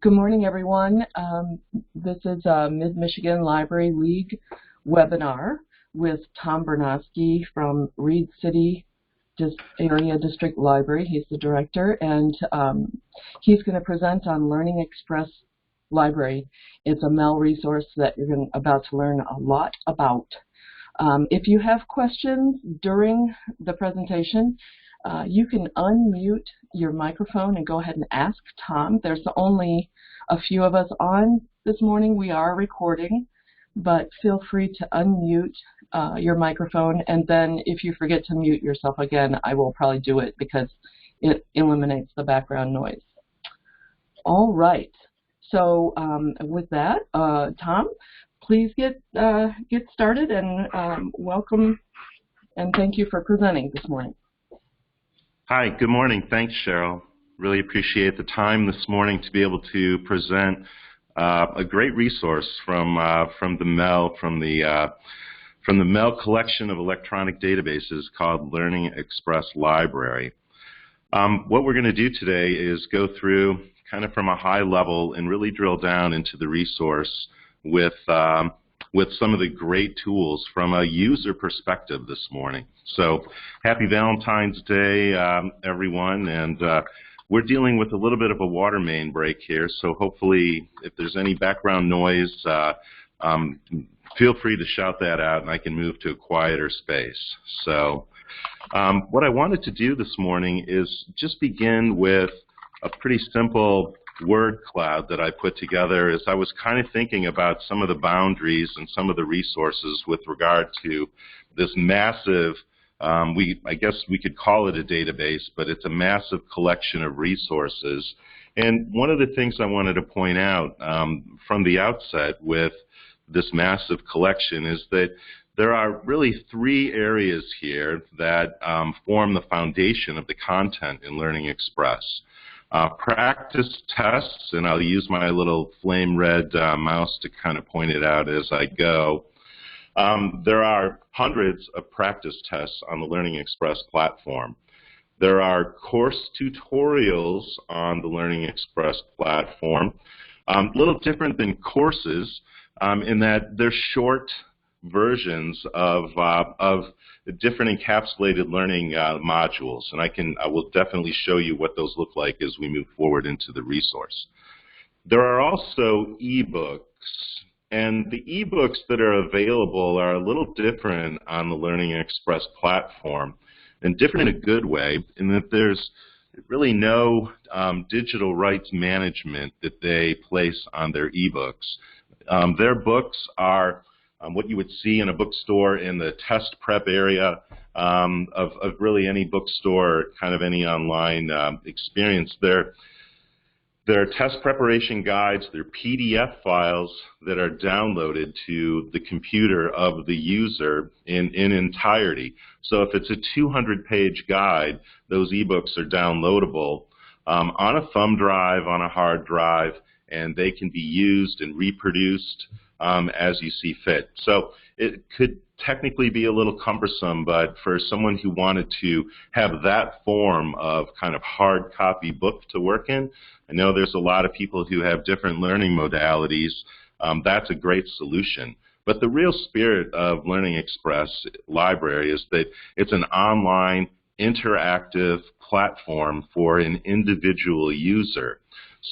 Good morning, everyone. This is a Mid-Michigan Library League webinar with Tom Burnosky from Reed City Area District Library. He's the director, and he's going to present on Learning Express Library. It's a MEL resource that you're about to learn a lot about. If you have questions during the presentation, you can unmute your microphone and go ahead and ask Tom. There's only a few of us on this morning. We are recording, but feel free to unmute your microphone, and then if you forget to mute yourself again, I will probably do it because it eliminates the background noise. All right. So with that, Tom, please get started, and welcome, and thank you for presenting this morning. Hi, good morning. Thanks, Cheryl. Really appreciate the time this morning to be able to present a great resource from the MEL collection of electronic databases called Learning Express Library. What we're going to do today is go through kind of from a high level and really drill down into the resource with some of the great tools from a user perspective this morning. So happy Valentine's Day, everyone, and we're dealing with a little bit of a water main break here, so hopefully if there's any background noise, feel free to shout that out and I can move to a quieter space. So what I wanted to do this morning is just begin with a pretty simple word cloud that I put together as I was kind of thinking about some of the boundaries and some of the resources with regard to this massive, I guess we could call it a database, but it's a massive collection of resources. And one of the things I wanted to point out from the outset with this massive collection is that there are really three areas here that form the foundation of the content in Learning Express. Practice tests, and I'll use my little flame red mouse to kind of point it out as I go. There are hundreds of practice tests on the Learning Express platform. There are course tutorials on the Learning Express platform, a little different than courses in that they're short versions of different encapsulated learning modules, and I will definitely show you what those look like as we move forward into the resource. There are also ebooks, and the ebooks that are available are a little different on the Learning Express platform, and different in a good way in that there's really no digital rights management that they place on their ebooks. Their books are what you would see in a bookstore in the test prep area of really any bookstore, kind of any online experience. They're test preparation guides, they're PDF files that are downloaded to the computer of the user in entirety. So if it's a 200-page guide, those ebooks are downloadable on a thumb drive, on a hard drive, and they can be used and reproduced as you see fit. So it could technically be a little cumbersome, but for someone who wanted to have that form of kind of hard copy book to work in, I know there's a lot of people who have different learning modalities. That's a great solution. But the real spirit of Learning Express Library is that it's an online interactive platform for an individual user.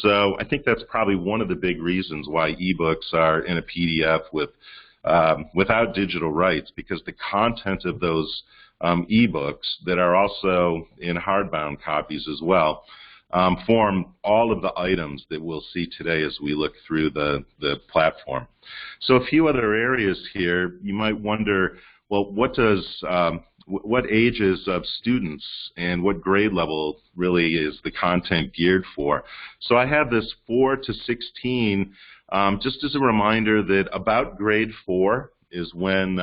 So I think that's probably one of the big reasons why ebooks are in a PDF without digital rights, because the content of those ebooks that are also in hardbound copies as well form all of the items that we'll see today as we look through the platform. So a few other areas here, you might wonder, well, what ages of students and what grade level really is the content geared for? So I have this 4 to 16, just as a reminder that about grade 4 is when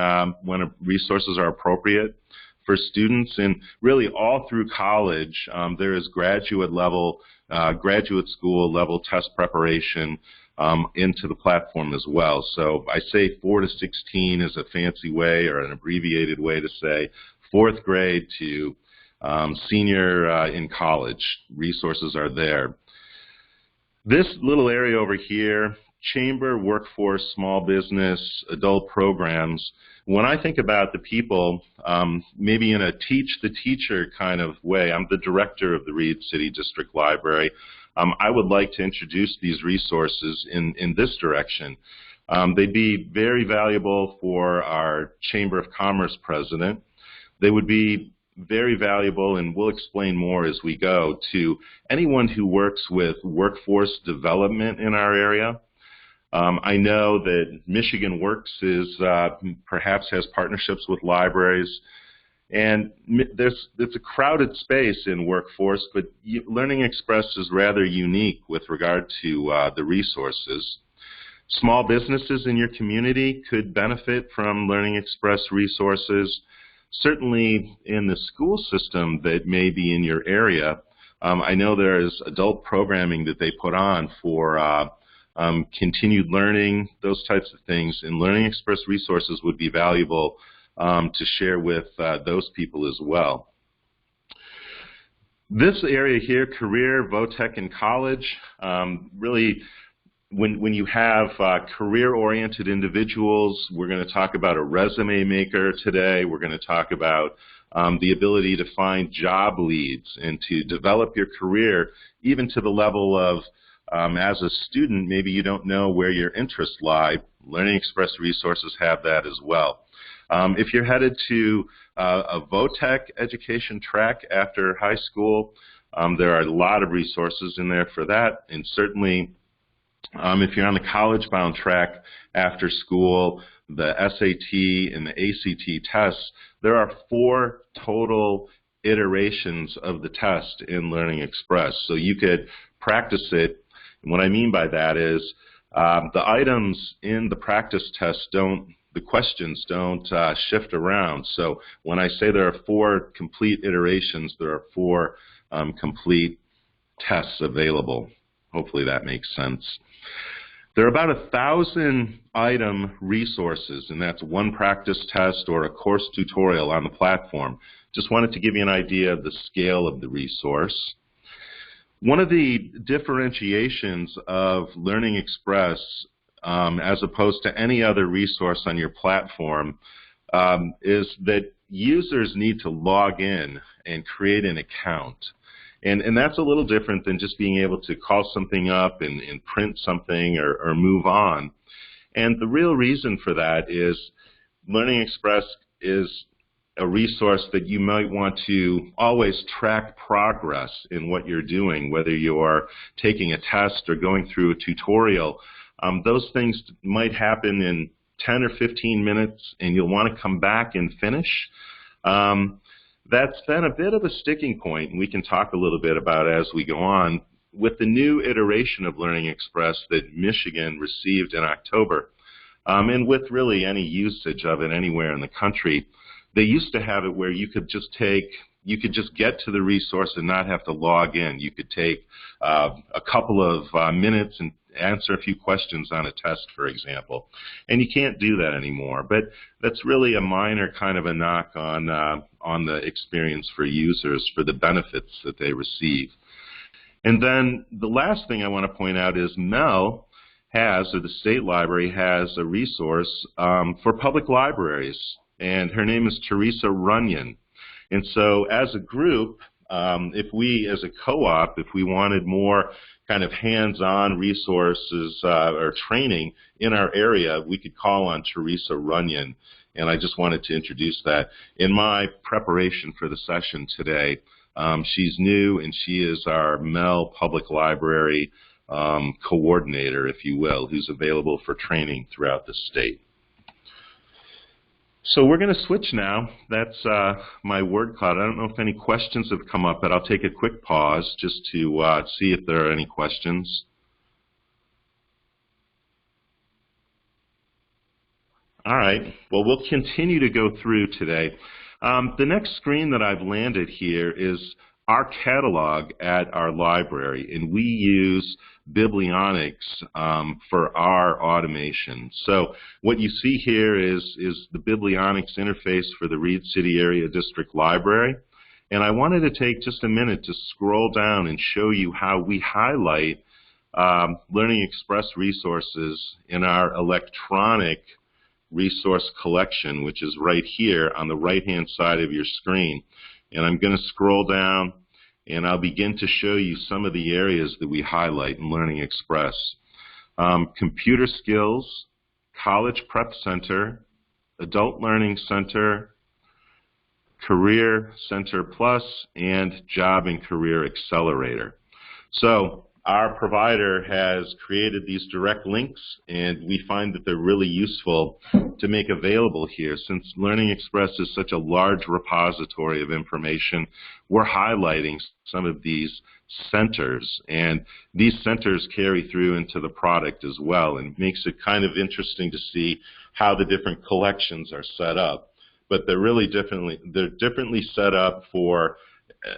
resources are appropriate for students, and really all through college there is graduate school level test preparation into the platform as well. So I say 4 to 16 is a fancy way or an abbreviated way to say 4th grade to senior in college. Resources are there. This little area over here, chamber, workforce, small business, adult programs, when I think about the people, maybe in a teach the teacher kind of way, I'm the director of the Reed City District Library. I would like to introduce these resources in this direction. They'd be very valuable for our Chamber of Commerce president. They would be very valuable, and we'll explain more as we go, to anyone who works with workforce development in our area. I know that Michigan Works is perhaps has partnerships with libraries, and there's a crowded space in workforce, but Learning Express is rather unique with regard to the resources. Small businesses in your community could benefit from Learning Express resources. Certainly in the school system that may be in your area, I know there's adult programming that they put on for continued learning, those types of things, and Learning Express resources would be valuable to share with those people as well. This area here, career, VOTEC, and college, really when you have career-oriented individuals, we're going to talk about a resume maker today. We're going to talk about the ability to find job leads and to develop your career, even to the level of, as a student, maybe you don't know where your interests lie. Learning Express resources have that as well. If you're headed to a VOTEC education track after high school, there are a lot of resources in there for that, and certainly if you're on the college-bound track after school, the SAT and the ACT tests, there are 4 total iterations of the test in Learning Express. So you could practice it. And what I mean by that is the items in the practice test the questions don't shift around. So when I say there are 4 complete iterations, there are 4 complete tests available. Hopefully that makes sense. There are about 1,000 item resources, and that's one practice test or a course tutorial on the platform. Just wanted to give you an idea of the scale of the resource. One of the differentiations of Learning Express as opposed to any other resource on your platform is that users need to log in and create an account. And that's a little different than just being able to call something up and print something or move on. And the real reason for that is Learning Express is a resource that you might want to always track progress in what you're doing, whether you're taking a test or going through a tutorial. Those things might happen in 10 or 15 minutes, and you'll want to come back and finish. That's been a bit of a sticking point, and we can talk a little bit about it as we go on. With the new iteration of Learning Express that Michigan received in October, and with really any usage of it anywhere in the country, they used to have it where you could just get to the resource and not have to log in. You could take a couple of minutes and answer a few questions on a test, for example. And you can't do that anymore. But that's really a minor kind of a knock on the experience for users, for the benefits that they receive. And then the last thing I want to point out is MEL has, or the State Library has, a resource for public libraries. And her name is Teresa Runyon. And so as a group, if we as a co-op, if we wanted more kind of hands-on resources or training in our area, we could call on Teresa Runyon. And I just wanted to introduce that. In my preparation for the session today, she's new, and she is our MEL Public Library coordinator, if you will, who's available for training throughout the state. So we're going to switch now. That's my word cloud. I don't know if any questions have come up, but I'll take a quick pause just to see if there are any questions. All right. Well, we'll continue to go through today. The next screen that I've landed here is our catalog at our library, and we use Biblionics for our automation. So what you see here is the Biblionics interface for the Reed City Area District Library. And I wanted to take just a minute to scroll down and show you how we highlight Learning Express resources in our electronic resource collection, which is right here on the right-hand side of your screen. And I'm going to scroll down, and I'll begin to show you some of the areas that we highlight in Learning Express. Computer Skills, College Prep Center, Adult Learning Center, Career Center Plus, and Job and Career Accelerator. So our provider has created these direct links, and we find that they're really useful to make available here. Since Learning Express is such a large repository of information, we're highlighting some of these centers, and these centers carry through into the product as well, and makes it kind of interesting to see how the different collections are set up. But they're really differently set up. For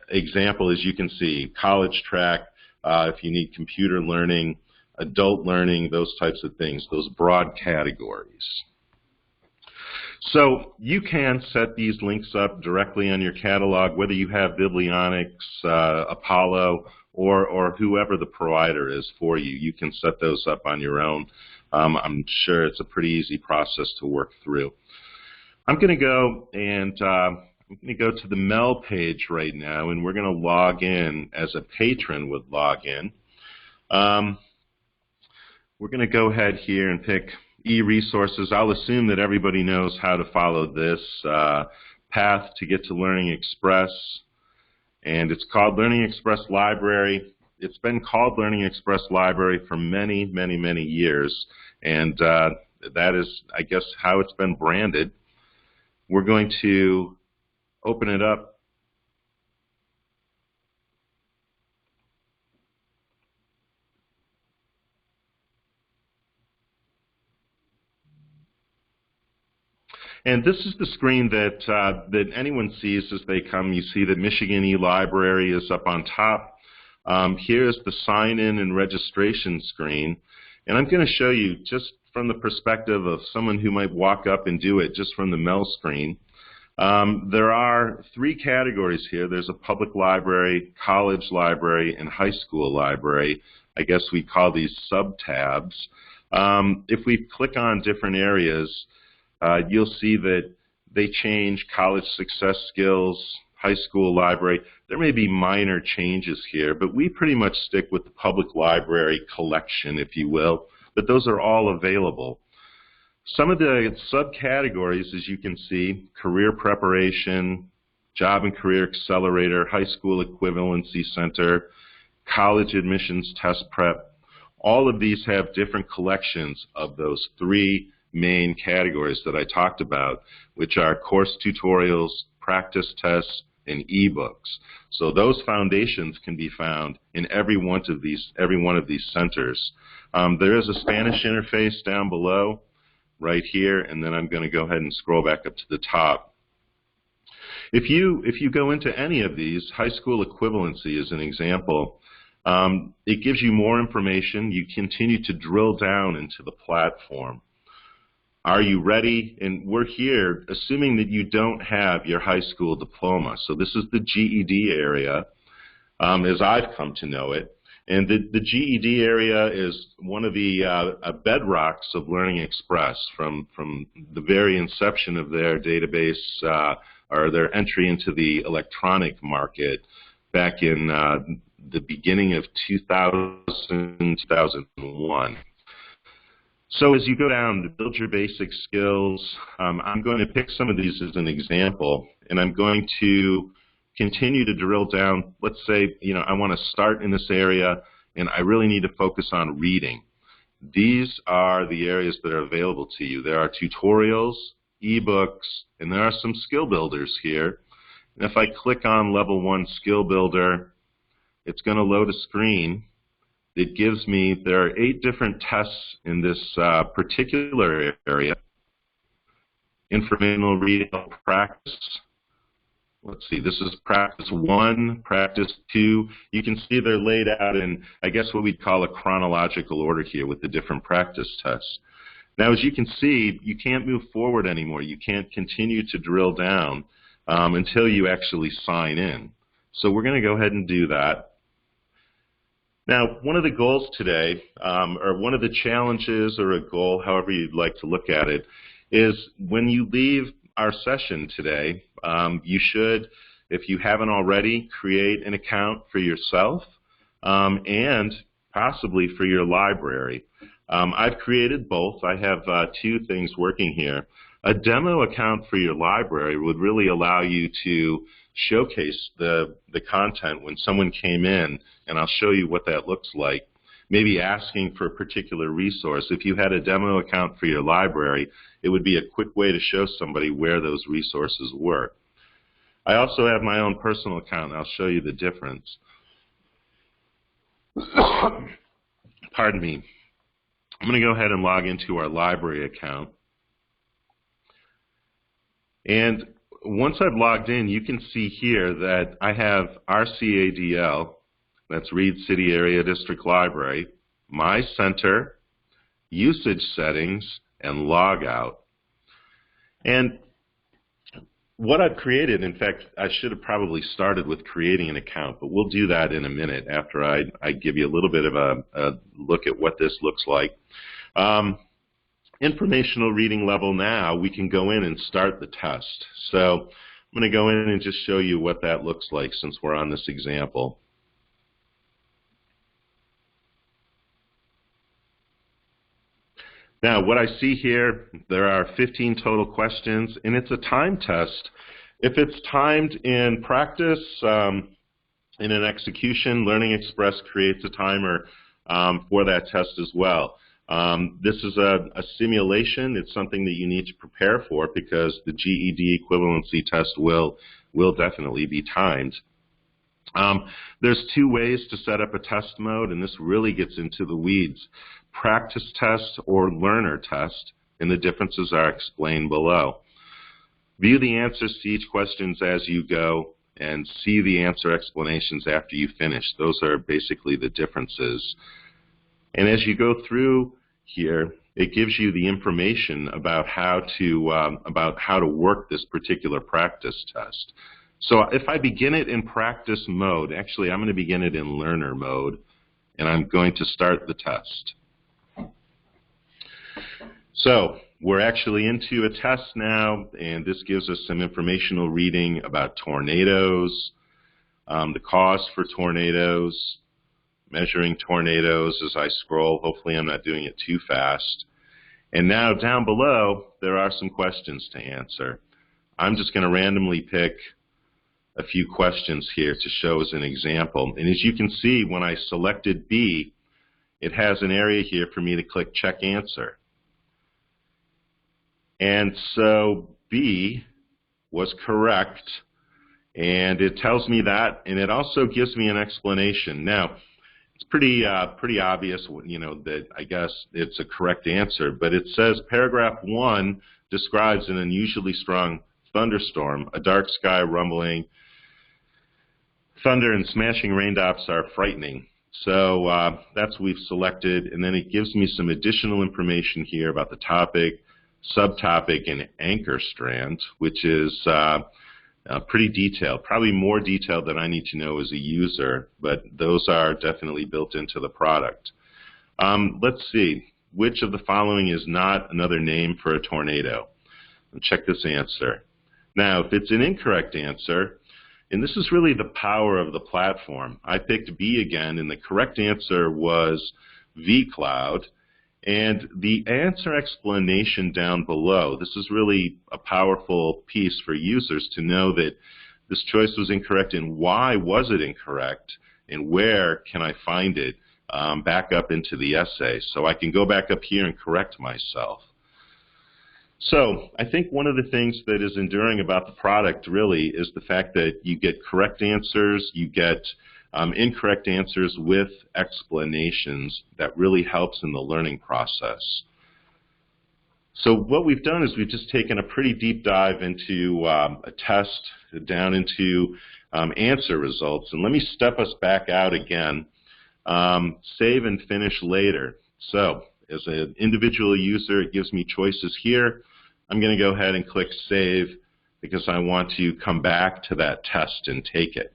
example, as you can see, college track, if you need computer learning, adult learning, those types of things, those broad categories. So you can set these links up directly on your catalog, whether you have Biblionics, Apollo, or whoever the provider is for you. You can set those up on your own. I'm sure it's a pretty easy process to work through. I'm going to go and I'm going to go to the Mel page right now, and we're going to log in as a patron would log in. We're going to go ahead here and pick e-resources. I'll assume that everybody knows how to follow this path to get to Learning Express, and it's called Learning Express Library. It's been called Learning Express Library for many, many, many years, and that is, I guess, how it's been branded. We're going to open it up. And this is the screen that anyone sees as they come. You see that Michigan e-Library is up on top. Here's the sign-in and registration screen. And I'm going to show you just from the perspective of someone who might walk up and do it just from the Mel screen. There are three categories here. There's a public library, college library, and high school library. I guess we call these sub-tabs. If we click on different areas, you'll see that they change: college success skills, high school library. There may be minor changes here, but we pretty much stick with the public library collection, if you will, but those are all available. Some of the subcategories, as you can see: career preparation, job and career accelerator, high school equivalency center, college admissions test prep. All of these have different collections of those three main categories that I talked about, which are course tutorials, practice tests, and ebooks. So those foundations can be found in every one of these centers. There is a Spanish interface down below right here, and then I'm going to go ahead and scroll back up to the top. If you go into any of these, high school equivalency is an example. It gives you more information. You continue to drill down into the platform. Are you ready? And we're here assuming that you don't have your high school diploma. So this is the GED area, as I've come to know it. And the GED area is one of the bedrocks of Learning Express from the very inception of their database or their entry into the electronic market back in the beginning of 2001. So as you go down to build your basic skills, I'm going to pick some of these as an example, and I'm going to continue to drill down. Let's say, I want to start in this area, and I really need to focus on reading. These are the areas that are available to you. There are tutorials, ebooks, and there are some skill builders here. And if I click on Level 1 Skill Builder, it's going to load a screen. It gives me, there are 8 different tests in this particular area. Informational reading practice. Let's see, this is practice 1, practice 2. You can see they're laid out in, I guess, what we'd call a chronological order here with the different practice tests. Now, as you can see, you can't move forward anymore. You can't continue to drill down until you actually sign in. So we're going to go ahead and do that. Now, one of the goals today, or one of the challenges or a goal, however you'd like to look at it, is when you leave our session today, you should, if you haven't already, create an account for yourself and possibly for your library. I've created both. I have two things working here. A demo account for your library would really allow you to showcase the content when someone came in, and I'll show you what that looks like. Maybe asking for a particular resource. If you had a demo account for your library, it would be a quick way to show somebody where those resources were. I also have my own personal account, and I'll show you the difference. Pardon me. I'm going to go ahead and log into our library account. And once I've logged in, you can see here that I have RCADL, that's Reed City Area District Library, My Center, Usage Settings, and Logout. And what I've created, in fact, I should have probably started with creating an account, but we'll do that in a minute after I give you a little bit of a look at what this looks like. Informational reading level now, we can go in and start the test. So I'm going to go in and just show you what that looks like since we're on this example. Now, what I see here, there are 15 total questions, and it's a time test. If it's timed in practice, in an execution, Learning Express creates a timer for that test as well. This is a simulation. It's something that you need to prepare for because the GED equivalency test will definitely be timed. There's two ways to set up a test mode, and this really gets into the weeds. Practice test or learner test, and the differences are explained below. View the answers to each question as you go, and see the answer explanations after you finish. Those are basically the differences. And as you go through here, it gives you the information about how to work this particular practice test. So if I begin it in practice mode, actually I'm going to begin it in learner mode, and I'm going to start the test. So we're actually into a test now, and this gives us some informational reading about tornadoes, the cause for tornadoes, measuring tornadoes as I scroll. Hopefully I'm not doing it too fast. And now down below, there are some questions to answer. I'm just going to randomly pick a few questions here to show as an example. And as you can see, when I selected B, it has an area here for me to click Check Answer. And so B was correct, and it tells me that, and it also gives me an explanation. Now, it's pretty obvious, you know, that I guess it's a correct answer, but it says paragraph 1 describes an unusually strong thunderstorm, a dark sky rumbling, thunder and smashing raindrops are frightening. So that's what we've selected, and then it gives me some additional information here about the topic, subtopic, and anchor strand, which is pretty detailed, probably more detailed than I need to know as a user, but those are definitely built into the product. Let's see, which of the following is not another name for a tornado? And check this answer. Now, if it's an incorrect answer, and this is really the power of the platform, I picked B again, and the correct answer was V-Cloud. And the answer explanation down below, this is really a powerful piece for users to know that this choice was incorrect and why was it incorrect and where can I find it back up into the essay. So I can go back up here and correct myself. So I think one of the things that is enduring about the product really is the fact that you get correct answers, you get incorrect answers with explanations that really helps in the learning process. So what we've done is we've just taken a pretty deep dive into a test, down into answer results. And let me step us back out again, save and finish later. So as an individual user, it gives me choices here. I'm going to go ahead and click save because I want to come back to that test and take it.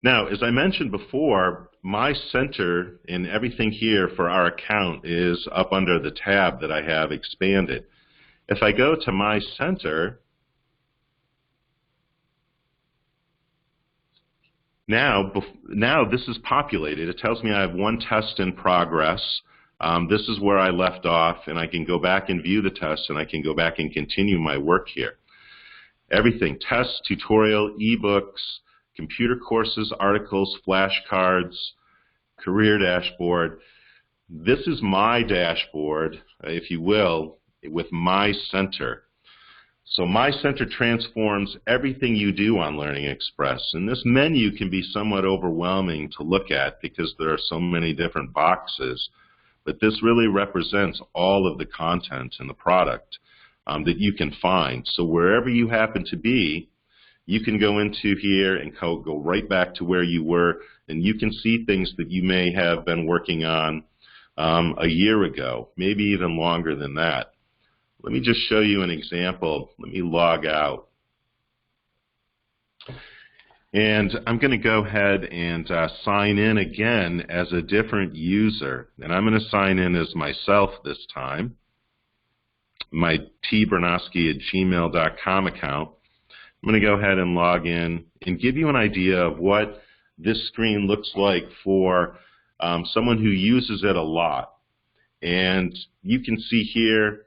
Now, as I mentioned before, my center and everything here for our account is up under the tab that I have expanded. If I go to my center, now this is populated. It tells me I have one test in progress. This is where I left off, and I can go back and view the test, and I can go back and continue my work here. Everything, tests, tutorial, ebooks, computer courses, articles, flashcards, career dashboard. This is my dashboard, if you will, with my center. So my center transforms everything you do on Learning Express. And this menu can be somewhat overwhelming to look at because there are so many different boxes. But this really represents all of the content in the product that you can find. So wherever you happen to be, you can go into here and go right back to where you were, and you can see things that you may have been working on a year ago, maybe even longer than that. Let me just show you an example. Let me log out. And I'm going to go ahead and sign in again as a different user. And I'm going to sign in as myself this time, my tburnosky@gmail.com account. I'm going to go ahead and log in and give you an idea of what this screen looks like for someone who uses it a lot. And you can see here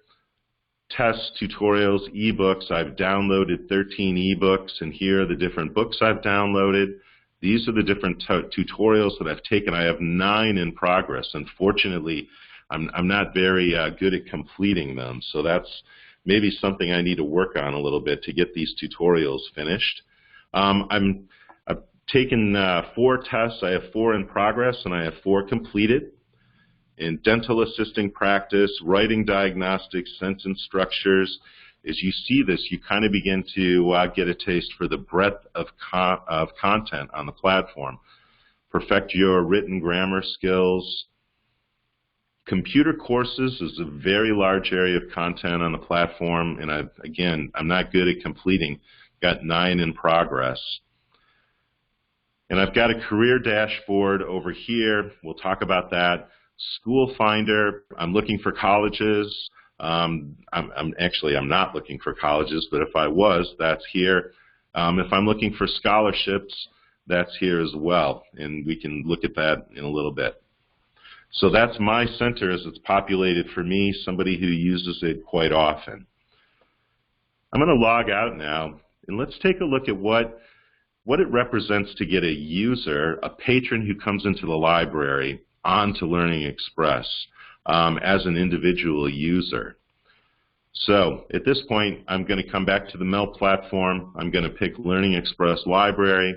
tests, tutorials, ebooks. I've downloaded 13 ebooks, and here are the different books I've downloaded. These are the different tutorials that I've taken. I have 9 in progress. Unfortunately, I'm not very good at completing them, so that's maybe something I need to work on a little bit to get these tutorials finished. I've taken 4 tests. I have 4 in progress, and I have 4 completed. In dental assisting practice, writing diagnostics, sentence structures, as you see this, you kind of begin to get a taste for the breadth of content on the platform. Perfect your written grammar skills. Computer courses is a very large area of content on the platform, and I'm not good at completing. Got 9 in progress. And I've got a career dashboard over here. We'll talk about that. School Finder, I'm looking for colleges. I'm not looking for colleges, but if I was, that's here. If I'm looking for scholarships, that's here as well, and we can look at that in a little bit. So that's my center as it's populated for me, somebody who uses it quite often. I'm going to log out now, and let's take a look at what it represents to get a user, a patron who comes into the library, onto Learning Express as an individual user. So at this point, I'm going to come back to the Mel platform. I'm going to pick Learning Express Library.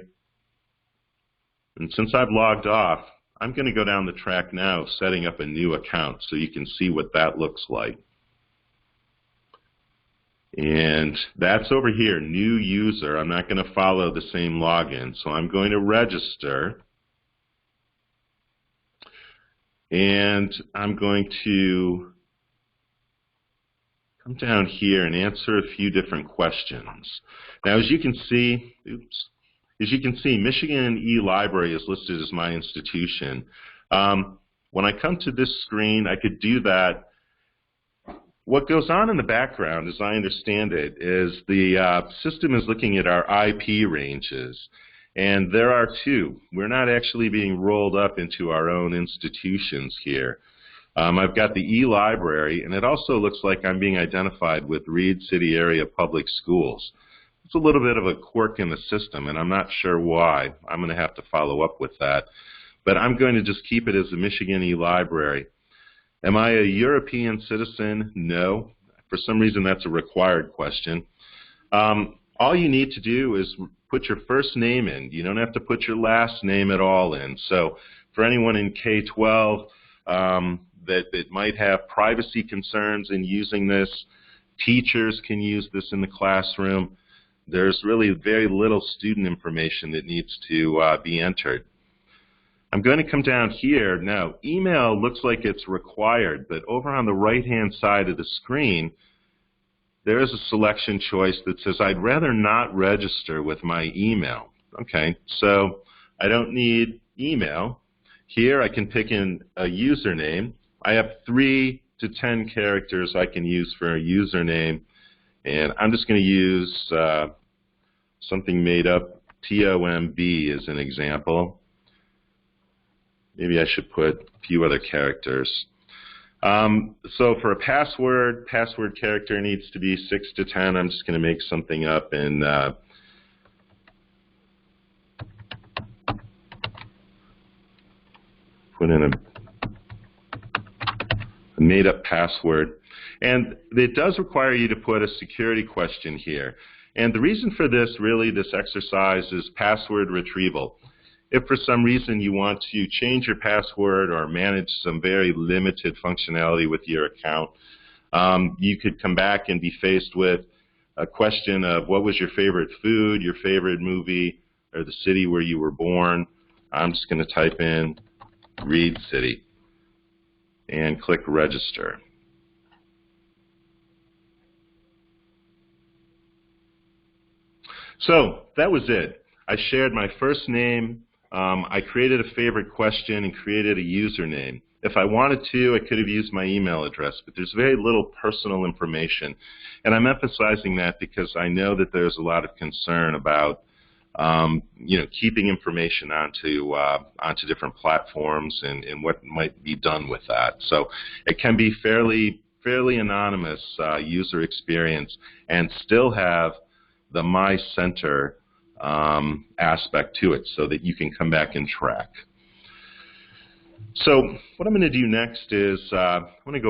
And since I've logged off, I'm going to go down the track now setting up a new account so you can see what that looks like. And that's over here, new user. I'm not going to follow the same login, so I'm going to register. And I'm going to come down here and answer a few different questions. Now, as you can see, Michigan E-Library is listed as my institution. When I come to this screen, I could do that. What goes on in the background, as I understand it, is the system is looking at our IP ranges. And there are 2. We're not actually being rolled up into our own institutions here. I've got the E-Library, and it also looks like I'm being identified with Reed City Area Public Schools. It's a little bit of a quirk in the system, and I'm not sure why. I'm going to have to follow up with that. But I'm going to just keep it as the Michigan E-Library. Am I a European citizen? No. For some reason, that's a required question. All you need to do is put your first name in. You don't have to put your last name at all in. So for anyone in K-12 that might have privacy concerns in using this, teachers can use this in the classroom. There's really very little student information that needs to be entered. I'm going to come down here. Now, email looks like it's required, but over on the right-hand side of the screen, there is a selection choice that says, I'd rather not register with my email. Okay, so I don't need email. Here I can pick in a username. I have 3 to 10 characters I can use for a username, and I'm just going to use something made up, TOMB as an example. Maybe I should put a few other characters. So for a password character needs to be 6 to 10. I'm just going to make something up and put in a made-up password. And it does require you to put a security question here. And the reason for this, really, this exercise is password retrieval. If for some reason you want to change your password or manage some very limited functionality with your account, you could come back and be faced with a question of what was your favorite food, your favorite movie, or the city where you were born. I'm just going to type in Reed City and click register. So that was it. I shared my first name. I created a favorite question and created a username. If I wanted to, I could have used my email address, but there's very little personal information. And I'm emphasizing that because I know that there's a lot of concern about keeping information onto different platforms and what might be done with that. So it can be fairly anonymous user experience and still have the My Center aspect to it so that you can come back and track. So what I'm going to do next is I'm going to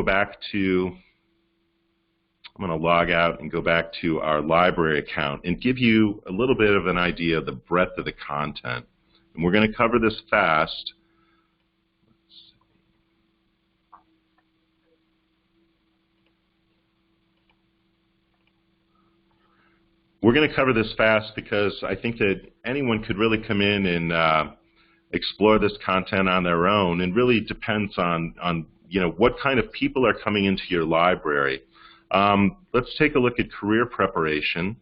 log out and go back to our library account and give you a little bit of an idea of the breadth of the content. And we're going to cover this fast. We're going to cover this fast because I think that anyone could really come in and explore this content on their own, and really depends on what kind of people are coming into your library. Let's take a look at career preparation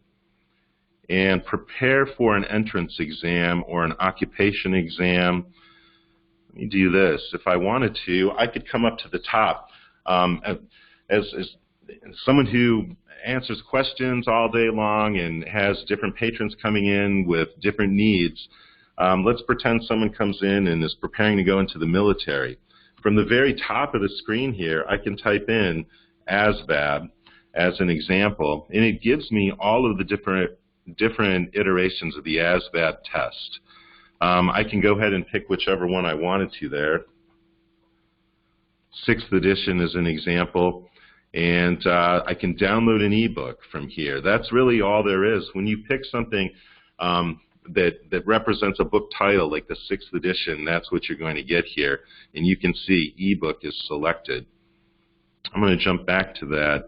and prepare for an entrance exam or an occupation exam. Let me do this. If I wanted to, I could come up to the top. As someone who answers questions all day long and has different patrons coming in with different needs, let's pretend someone comes in and is preparing to go into the military. From the very top of the screen here, I can type in ASVAB as an example, and it gives me all of the different iterations of the ASVAB test. I can go ahead and pick whichever one I wanted to there. 6th edition is an example, and I can download an ebook from here. That's really all there is. When you pick something that represents a book title like the 6th edition, that's what you're going to get here, and you can see ebook is selected. I'm going to jump back to that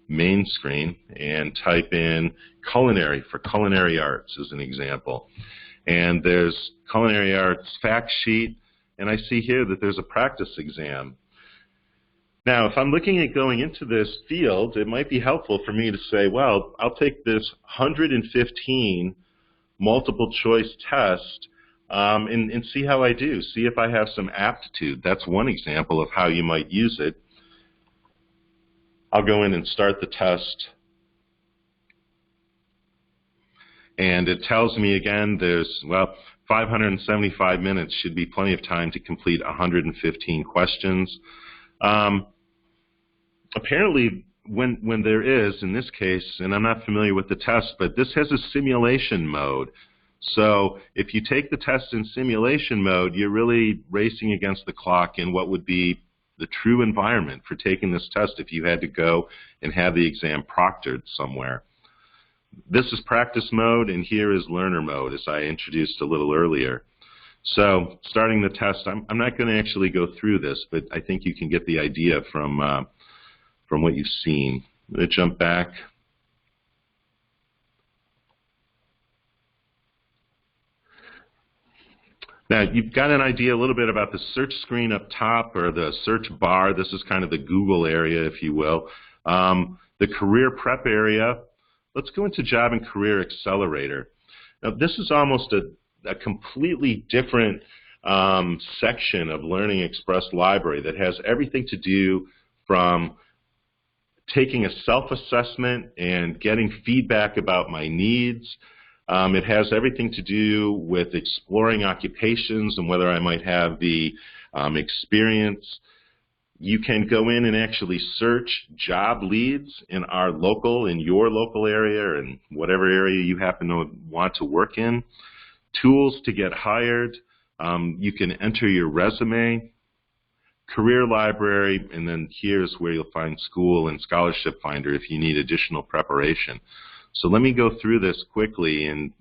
main screen and type in culinary for culinary arts as an example. And there's culinary arts fact sheet, and I see here that there's a practice exam. Now, if I'm looking at going into this field, it might be helpful for me to say, well, I'll take this 115 multiple choice test and see how I do, see if I have some aptitude. That's one example of how you might use it. I'll go in and start the test. And it tells me again there's, 575 minutes should be plenty of time to complete 115 questions. Apparently, when there is, in this case, and I'm not familiar with the test, but this has a simulation mode. So if you take the test in simulation mode, you're really racing against the clock in what would be the true environment for taking this test if you had to go and have the exam proctored somewhere. This is practice mode, and here is learner mode, as I introduced a little earlier. So starting the test, I'm not going to actually go through this, but I think you can get the idea from what you've seen. I'm going to jump back. Now, you've got an idea a little bit about the search screen up top, or the search bar. This is kind of the Google area, if you will. The career prep area. Let's go into Job and Career Accelerator. Now, this is almost a completely different section of Learning Express Library that has everything to do from taking a self-assessment and getting feedback about my needs. It has everything to do with exploring occupations and whether I might have the experience. You can go in and actually search job leads in your local area, and whatever area you happen to want to work in. Tools to get hired. You can enter your resume, career library, and then here's where you'll find school and scholarship finder if you need additional preparation. So let me go through this quickly and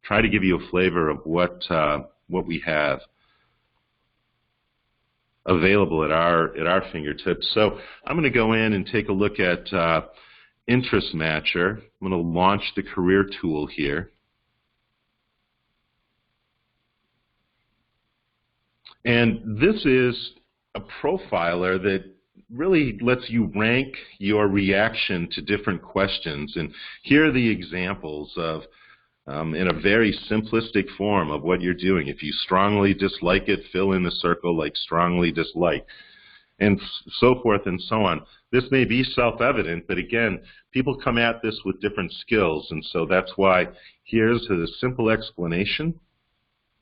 try to give you a flavor of what we have available at our fingertips. So I'm going to go in and take a look at Interest Matcher. I'm going to launch the career tool here. And this is a profiler that really lets you rank your reaction to different questions. And here are the examples of, in a very simplistic form, of what you're doing. If you strongly dislike it, fill in the circle like strongly dislike, and so forth and so on. This may be self-evident, but again, people come at this with different skills, and so that's why here's a simple explanation.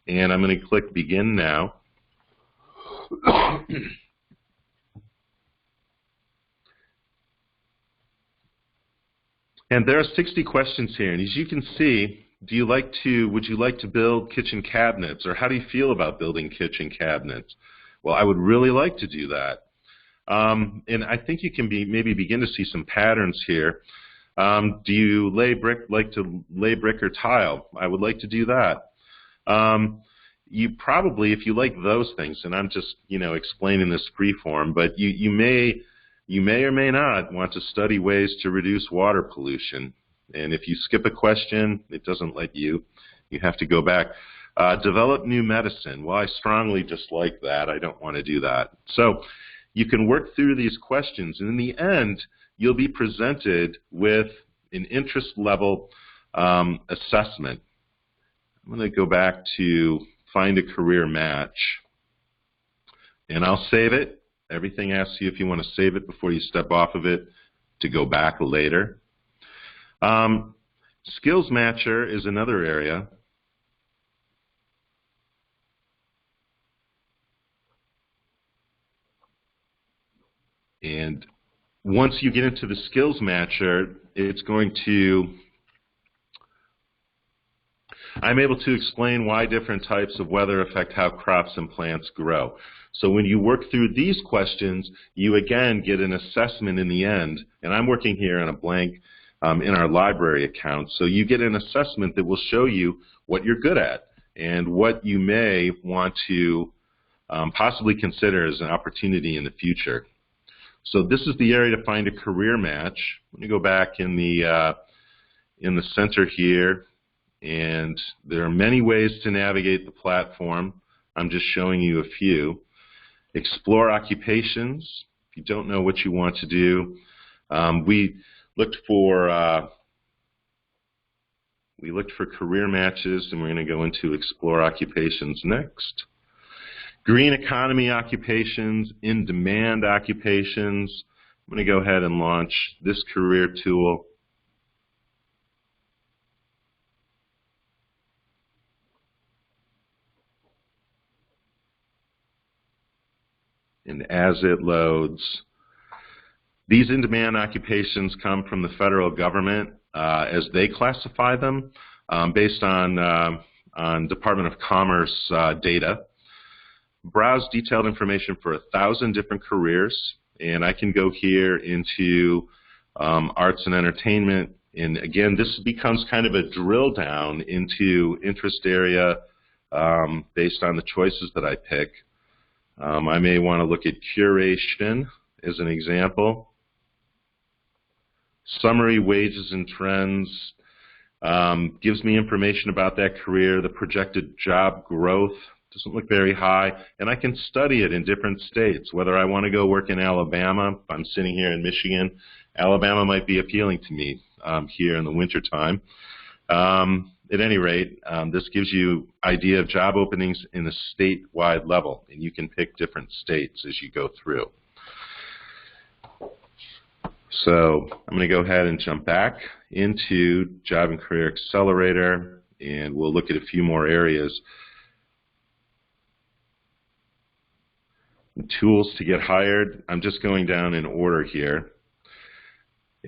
And I'm going to click Begin Now. And there are 60 questions here, and as you can see, would you like to build kitchen cabinets, or how do you feel about building kitchen cabinets? Well, I would really like to do that. And I think you can maybe begin to see some patterns here. Do you like to lay brick or tile? I would like to do that. You probably, if you like those things, and I'm just explaining this free form, but you may or may not want to study ways to reduce water pollution. And if you skip a question, it doesn't let you. You have to go back. Develop new medicine. Well, I strongly dislike that. I don't want to do that. So you can work through these questions, and in the end, you'll be presented with an interest level assessment. I'm going to go back to Find a Career Match, and I'll save it. Everything asks you if you want to save it before you step off of it to go back later. Skills Matcher is another area. And once you get into the Skills Matcher, it's going to I'm able to explain why different types of weather affect how crops and plants grow. So when you work through these questions, you again get an assessment in the end, and I'm working here on a blank in our library account. So you get an assessment that will show you what you're good at and what you may want to possibly consider as an opportunity in the future. So this is the area to find a career match. Let me go back in the center here. And there are many ways to navigate the platform. I'm just showing you a few. Explore occupations. If you don't know what you want to do, we looked for career matches, and we're going to go into explore occupations next. Green economy occupations, in-demand occupations. I'm going to go ahead and launch this career tool. And as it loads, these in-demand occupations come from the federal government as they classify them based on Department of Commerce data. Browse detailed information for 1,000 different careers, and I can go here into arts and entertainment. And again, this becomes kind of a drill down into interest area based on the choices that I pick. I may want to look at curation as an example. Summary wages and trends gives me information about that career. The projected job growth doesn't look very high, and I can study it in different states. Whether I want to go work in Alabama, if I'm sitting here in Michigan, Alabama might be appealing to me here in the wintertime. at any rate, this gives you idea of job openings in a statewide level, and you can pick different states as you go through. So I'm going to go ahead and jump back into Job and Career Accelerator, and we'll look at a few more areas. Tools to get hired. I'm just going down in order here.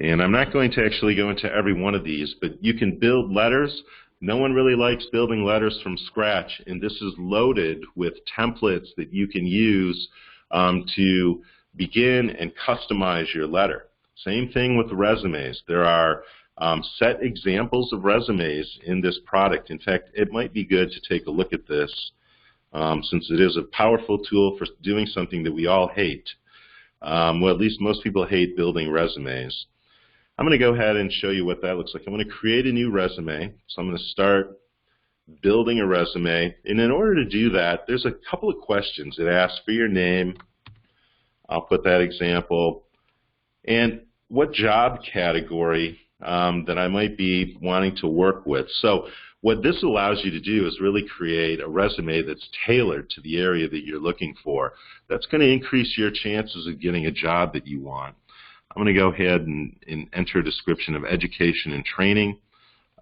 And I'm not going to actually go into every one of these, but you can build letters. No one really likes building letters from scratch, and this is loaded with templates that you can use to begin and customize your letter. Same thing with resumes. There are set examples of resumes in this product. In fact, it might be good to take a look at this since it is a powerful tool for doing something that we all hate. Well, at least most people hate building resumes. I'm going to go ahead and show you what that looks like. I'm going to create a new resume. So I'm going to start building a resume. And in order to do that, there's a couple of questions. It asks for your name. I'll put that example. And what job category that I might be wanting to work with. So what this allows you to do is really create a resume that's tailored to the area that you're looking for. That's going to increase your chances of getting a job that you want. I'm going to go ahead and enter a description of education and training.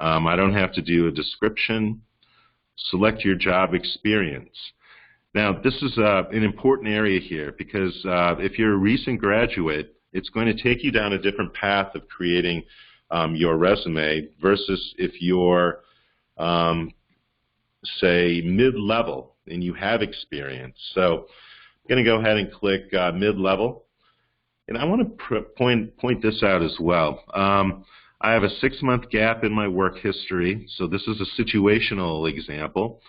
I don't have to do a description. Select your job experience. Now, this is an important area here because if you're a recent graduate, it's going to take you down a different path of creating your resume versus if you're, say, mid-level and you have experience. So I'm going to go ahead and click mid-level. And I want to point this out as well. I have a 6-month gap in my work history, so this is a situational example.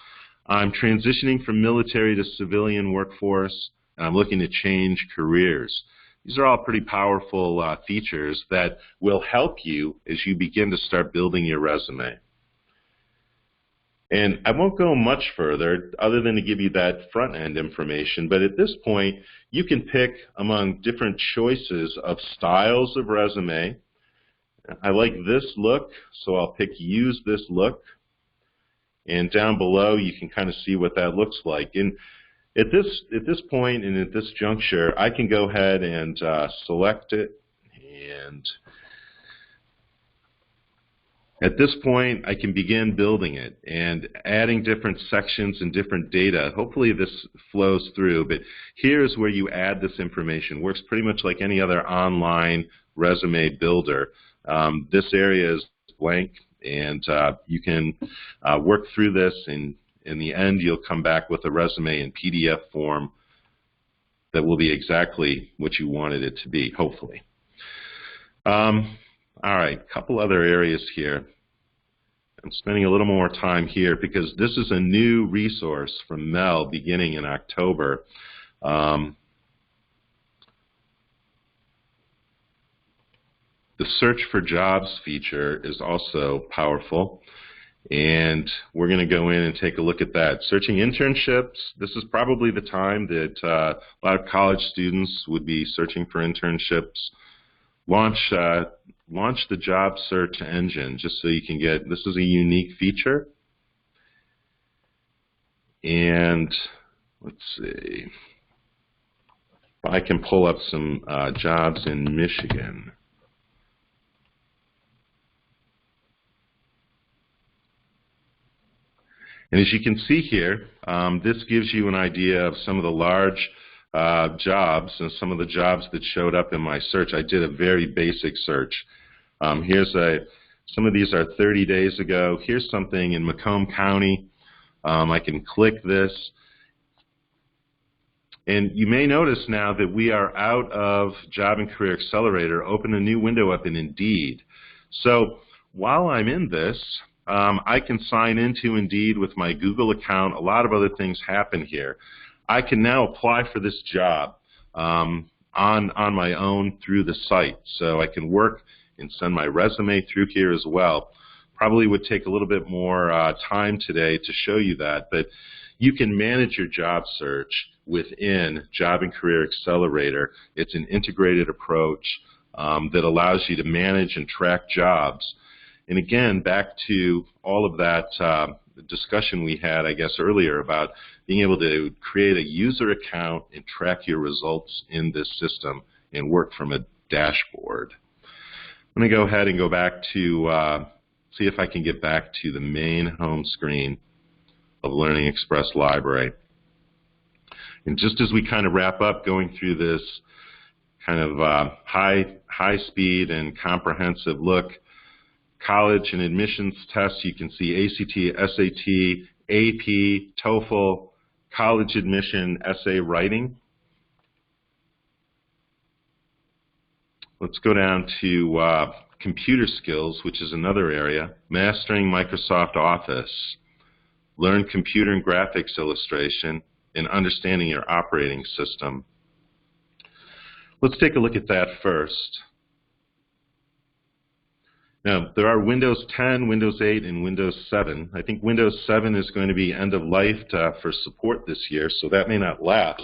I'm transitioning from military to civilian workforce, and I'm looking to change careers. These are all pretty powerful features that will help you as you begin to start building your resume. And I won't go much further other than to give you that front-end information, but at this point, you can pick among different choices of styles of resume. I like this look, so I'll pick Use This Look. And down below, you can kind of see what that looks like. And at this point and at this juncture, I can go ahead and select it. And at this point, I can begin building it and adding different sections and different data. Hopefully this flows through, but here's where you add this information. Works pretty much like any other online resume builder. This area is blank, and you can work through this, and in the end, you'll come back with a resume in PDF form that will be exactly what you wanted it to be, hopefully. All right, a couple other areas here. I'm spending a little more time here because this is a new resource from Mel beginning in October. The Search for Jobs feature is also powerful, and we're going to go in and take a look at that. Searching internships, this is probably the time that a lot of college students would be searching for internships. Launch the job search engine just so you can get, this is a unique feature. And let's see, if I can pull up some jobs in Michigan. And as you can see here, this gives you an idea of some of the large jobs and some of the jobs that showed up in my search. I did a very basic search. Some of these are 30 days ago. Here's something in Macomb County. I can click this. And you may notice now that we are out of Job and Career Accelerator, open a new window up in Indeed. So while I'm in this, I can sign into Indeed with my Google account. A lot of other things happen here. I can now apply for this job on my own through the site. So I can work and send my resume through here as well. Probably would take a little bit more time today to show you that, but you can manage your job search within Job and Career Accelerator. It's an integrated approach that allows you to manage and track jobs. And again, back to all of that discussion we had, I guess, earlier about being able to create a user account and track your results in this system and work from a dashboard. Let me go ahead and go back to see if I can get back to the main home screen of Learning Express Library. And just as we kind of wrap up going through this kind of high speed and comprehensive look, college and admissions tests, you can see ACT, SAT, AP, TOEFL, college admission, essay writing. Let's go down to computer skills, which is another area. Mastering Microsoft Office, learn computer and graphics illustration, and understanding your operating system. Let's take a look at that first. Now, there are Windows 10, Windows 8, and Windows 7. I think Windows 7 is going to be end of life for support this year, so that may not last.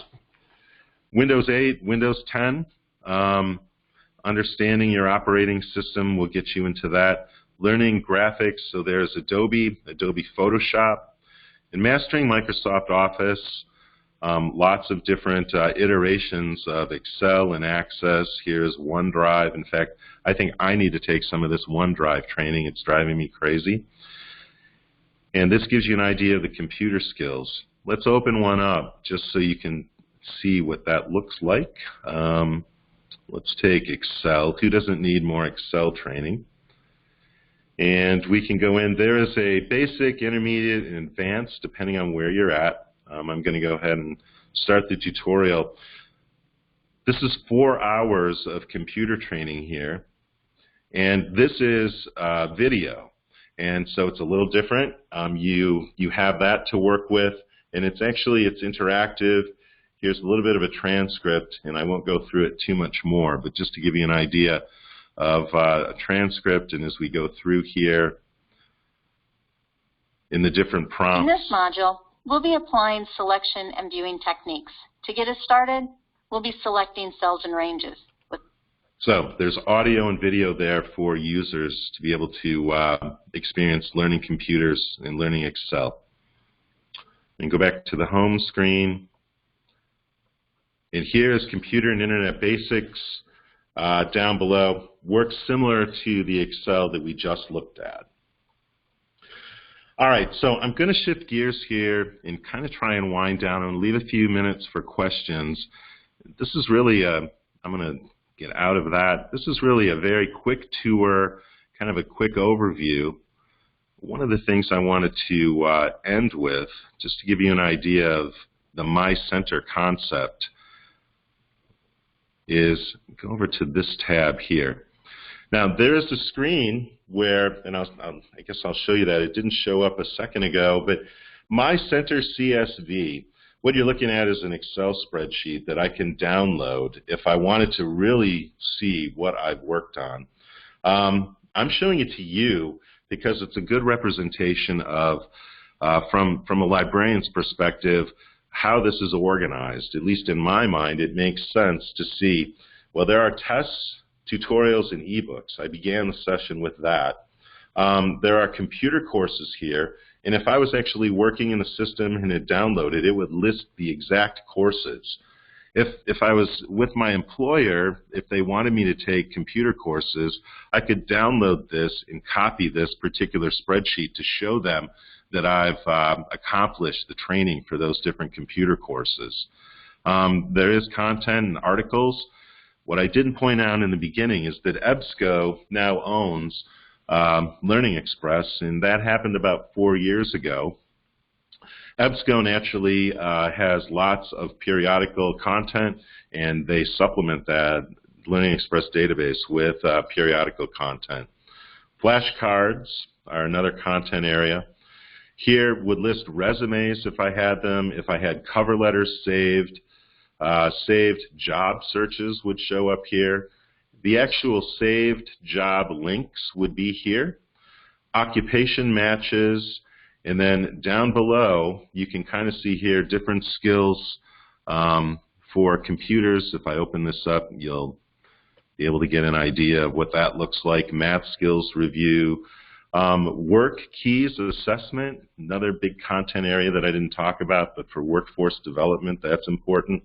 Windows 8, Windows 10, understanding your operating system will get you into that. Learning graphics, so there's Adobe Photoshop, and mastering Microsoft Office. Lots of different iterations of Excel and Access. Here's OneDrive. In fact, I think I need to take some of this OneDrive training. It's driving me crazy. And this gives you an idea of the computer skills. Let's open one up just so you can see what that looks like. Let's take Excel. Who doesn't need more Excel training? And we can go in. There is a basic, intermediate, and advanced, depending on where you're at. I'm going to go ahead and start the tutorial. This is 4 hours of computer training here, and this is video, and so it's a little different. You have that to work with, and it's interactive. Here's a little bit of a transcript, and I won't go through it too much more, but just to give you an idea of a transcript, and as we go through here in the different prompts. In this module, we'll be applying selection and viewing techniques. To get us started, we'll be selecting cells and ranges. So there's audio and video there for users to be able to experience learning computers and learning Excel. And go back to the home screen. And here's computer and internet basics down below. Works similar to the Excel that we just looked at. All right, so I'm going to shift gears here and kind of try and wind down and leave a few minutes for questions. This is really I'm going to get out of that. This is really a very quick tour, kind of a quick overview. One of the things I wanted to end with, just to give you an idea of the My Center concept, is go over to this tab here. Now, there's a screen where, and I guess I'll show you that. It didn't show up a second ago, but My Center CSV, what you're looking at is an Excel spreadsheet that I can download if I wanted to really see what I've worked on. I'm showing it to you because it's a good representation of, from a librarian's perspective, how this is organized. At least in my mind, it makes sense to see, well, there are tests, tutorials, and ebooks. I began the session with that. There are computer courses here, and if I was actually working in the system and had downloaded, it would list the exact courses. If I was with my employer, if they wanted me to take computer courses, I could download this and copy this particular spreadsheet to show them that I've accomplished the training for those different computer courses. There is content and articles. What I didn't point out in the beginning is that EBSCO now owns Learning Express, and that happened about 4 years ago. EBSCO naturally has lots of periodical content, and they supplement that Learning Express database with periodical content. Flashcards are another content area. Here would list resumes if I had them, if I had cover letters saved. Saved job searches would show up here. The actual saved job links would be here. Occupation matches, and then down below you can kind of see here different skills for computers. If I open this up, you'll be able to get an idea of what that looks like. Math skills review, Work keys assessment, another big content area that I didn't talk about, but for workforce development, that's important.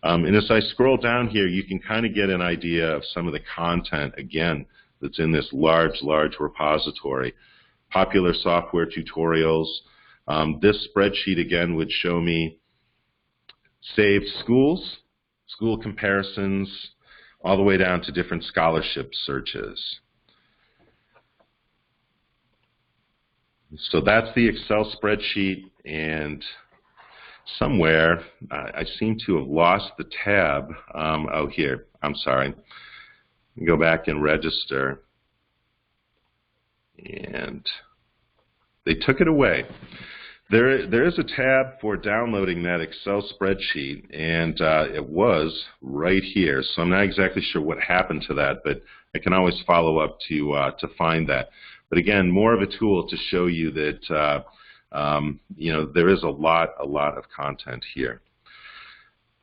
And as I scroll down here, you can kind of get an idea of some of the content, again, that's in this large repository. Popular software tutorials. This spreadsheet, again, would show me saved schools, school comparisons, all the way down to different scholarship searches. So that's the Excel spreadsheet, and somewhere I seem to have lost the tab. Oh, here, I'm sorry. Go back and register. And they took it away. There is a tab for downloading that Excel spreadsheet, and it was right here. So I'm not exactly sure what happened to that, but I can always follow up to find that. But again, more of a tool to show you that there is a lot of content here.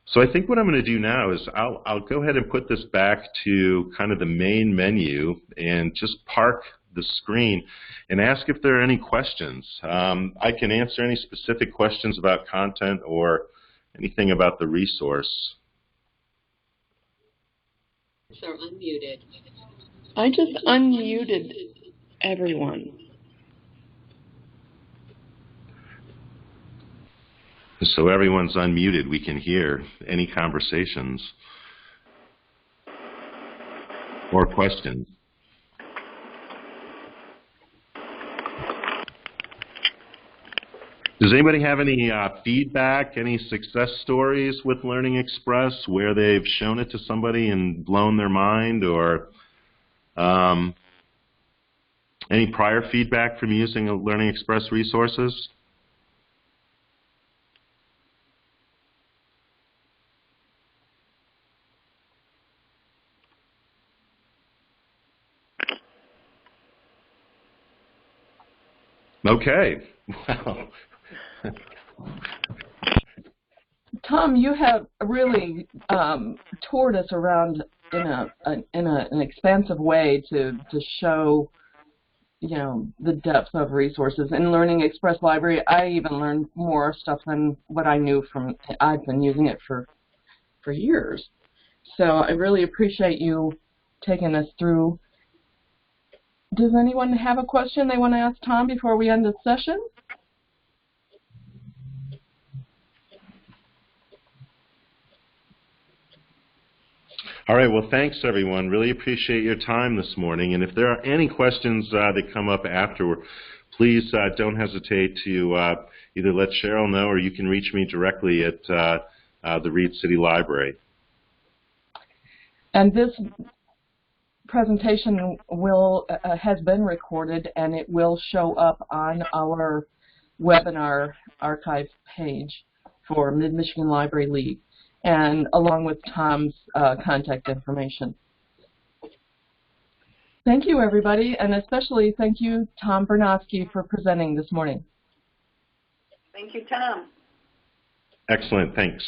So I think what I'm going to do now is I'll go ahead and put this back to kind of the main menu and just park the screen and ask if there are any questions. I can answer any specific questions about content or anything about the resource. Are unmuted. I just unmuted everyone. So everyone's unmuted. We can hear any conversations or questions. Does anybody have any feedback, any success stories with Learning Express where they've shown it to somebody and blown their mind, or any prior feedback from using Learning Express resources? Okay. Wow. Tom, you have really toured us around in an expansive way to show, the depth of resources in Learning Express Library. I even learned more stuff than what I knew from. I've been using it for years. So I really appreciate you taking us through. Does anyone have a question they want to ask Tom before we end the session? All right, well, thanks, everyone. Really appreciate your time this morning. And if there are any questions that come up afterward, please don't hesitate to either let Cheryl know, or you can reach me directly at the Reed City Library. And this presentation has been recorded, and it will show up on our webinar archive page for Mid-Michigan Library League, and along with Tom's contact information. Thank you, everybody, and especially thank you, Tom Burnosky, for presenting this morning. Thank you, Tom. Excellent, thanks.